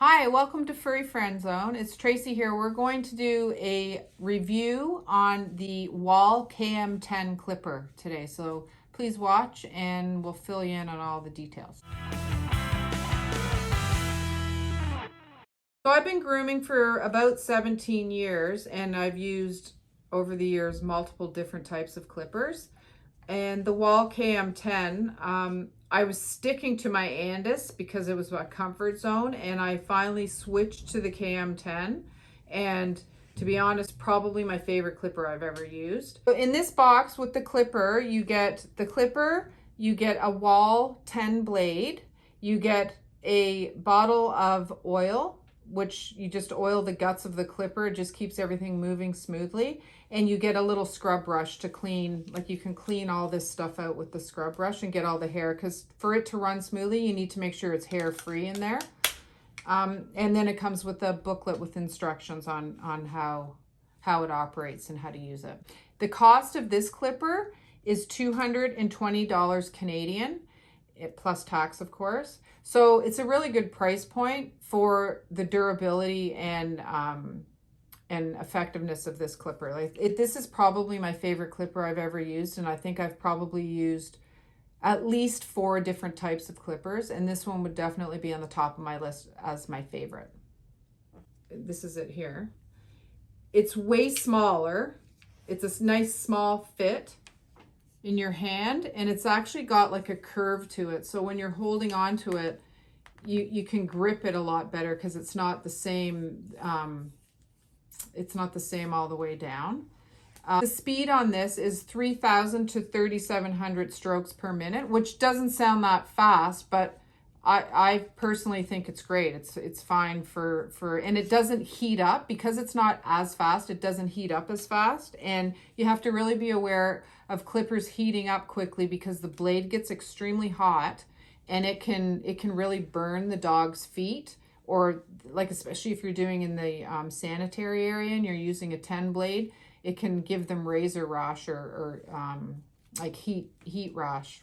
Hi, welcome to Furry Friend Zone. It's Tracy here. We're going to do a review on the Wahl KM10 clipper today. So please watch and we'll fill you in on all the details. So I've been grooming for about 17 years and I've used over the years multiple different types of clippers. And the Wahl KM10, I was sticking to my Andis because it was my comfort zone, and I finally switched to the KM10, and to be honest, probably my favorite clipper I've ever used. So in this box with the clipper, you get the clipper, you get a Wahl 10 blade, you get a bottle of oil, which you just oil the guts of the clipper. It just keeps everything moving smoothly. And you get a little scrub brush to clean, like you can clean all this stuff out with the scrub brush and get all the hair, because for it to run smoothly, you need to make sure it's hair free in there. And then it comes with a booklet with instructions on how it operates and how to use it. The cost of this clipper is $220 Canadian, plus tax, of course. So it's a really good price point for the durability and effectiveness of this clipper. This is probably my favorite clipper I've ever used, and I think I've probably used at least 4 different types of clippers, and this one would definitely be on the top of my list as my favorite. This is it here. It's way smaller. It's a nice small fit in your hand, and it's actually got like a curve to it, so when you're holding on to it, you can grip it a lot better because it's not the same all the way down. The speed on this is 3,000 to 3,700 strokes per minute, which doesn't sound that fast, but I personally think it's great. It's fine for and it doesn't heat up because it's not as fast. It doesn't heat up as fast, and you have to really be aware of clippers heating up quickly because the blade gets extremely hot, and it can really burn the dog's feet, or like especially if you're doing in the sanitary area and you're using a 10 blade, it can give them razor rash or like heat rash.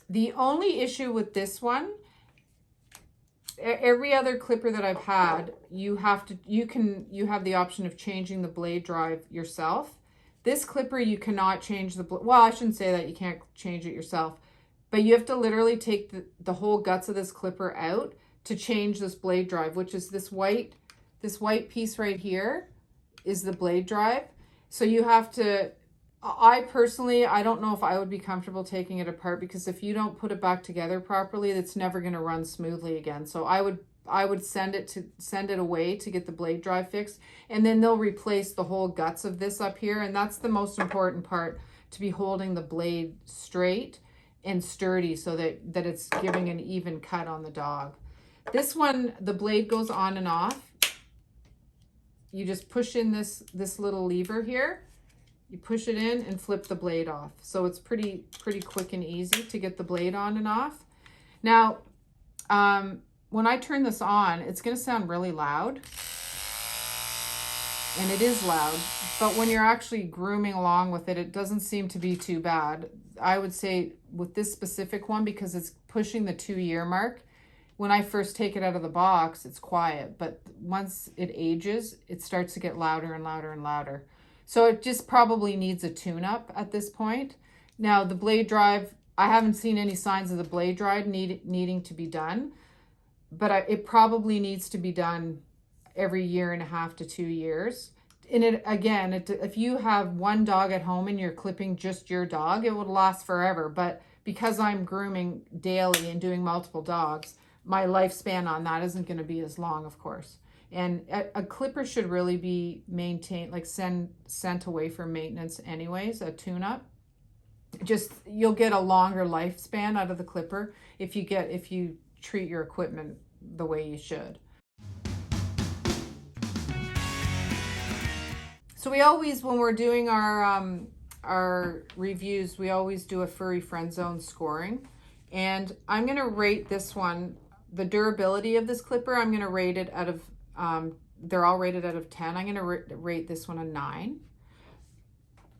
The only issue with this one, every other clipper that I've had, you have the option of changing the blade drive yourself. This clipper, you cannot change well, I shouldn't say that, you can't change it yourself, but you have to literally take the whole guts of this clipper out to change this blade drive, which is this white piece right here is the blade drive. So you have to, I personally, I don't know if I would be comfortable taking it apart, because if you don't put it back together properly, it's never going to run smoothly again. So I would send it away to get the blade drive fixed, and then they'll replace the whole guts of this up here, and that's the most important part, to be holding the blade straight and sturdy so that it's giving an even cut on the dog. This one, the blade goes on and off. You just push in this little lever here. You push it in and flip the blade off. So it's pretty quick and easy to get the blade on and off. Now, when I turn this on, it's going to sound really loud. And it is loud. But when you're actually grooming along with it, it doesn't seem to be too bad. I would say with this specific one, because it's pushing the 2-year mark, when I first take it out of the box, it's quiet. But once it ages, it starts to get louder and louder and louder. So it just probably needs a tune-up at this point. Now, the blade drive, I haven't seen any signs of the blade drive needing to be done, but it probably needs to be done every 1.5 to 2 years. And if you have one dog at home and you're clipping just your dog, it would last forever. But because I'm grooming daily and doing multiple dogs, my lifespan on that isn't going to be as long, of course. And a clipper should really be maintained, like sent away for maintenance anyways, a tune-up. Just, you'll get a longer lifespan out of the clipper if you treat your equipment the way you should. So we always, when we're doing our reviews, we always do a Furry Friend Zone scoring. And I'm going to rate this one, the durability of this clipper, I'm going to rate it out of, they're all rated out of 10. I'm going to rate this one a 9.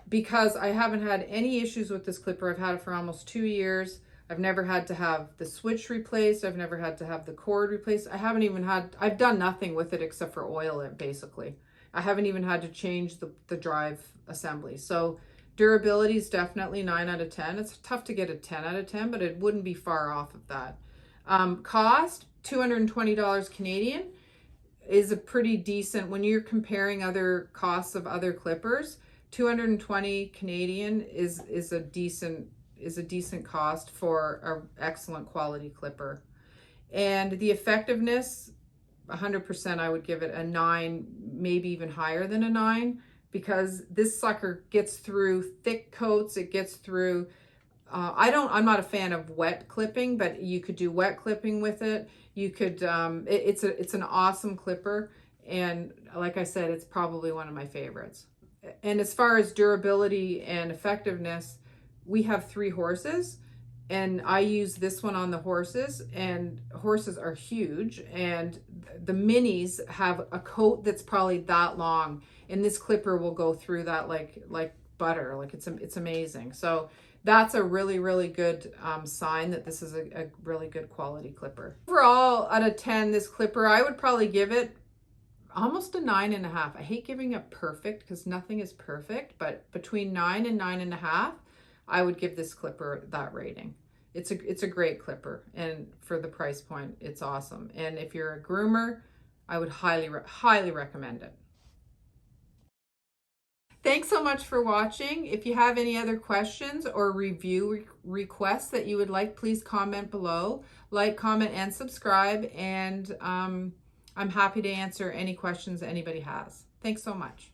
Because I haven't had any issues with this clipper. I've had it for almost 2 years. I've never had to have the switch replaced. I've never had to have the cord replaced. I've done nothing with it except for oil it, basically. I haven't even had to change the drive assembly. So durability is definitely 9 out of 10. It's tough to get a 10 out of 10, but it wouldn't be far off of that. Cost, $220 Canadian is a pretty decent, when you're comparing other costs of other clippers, 220 Canadian is a decent cost for an excellent quality clipper. And the effectiveness, 100%, I would give it a 9, maybe even higher than a 9, because this sucker gets through thick coats. It gets through, I'm not a fan of wet clipping, but you could do wet clipping with it. You could, it's an awesome clipper. And like I said, it's probably one of my favorites. And as far as durability and effectiveness, we have 3 horses, and I use this one on the horses, and horses are huge, and the minis have a coat that's probably that long, and this clipper will go through that like butter. Like it's amazing. So that's a really, really good sign that this is a really good quality clipper. Overall, out of 10, this clipper, I would probably give it almost a 9.5. I hate giving it perfect because nothing is perfect, but between 9 and 9.5, I would give this clipper that rating. It's a great clipper, and for the price point, it's awesome. And if you're a groomer, I would highly recommend it. Thanks so much for watching. If you have any other questions or review requests that you would like, please comment below. Like, comment, and subscribe, and I'm happy to answer any questions anybody has. Thanks so much.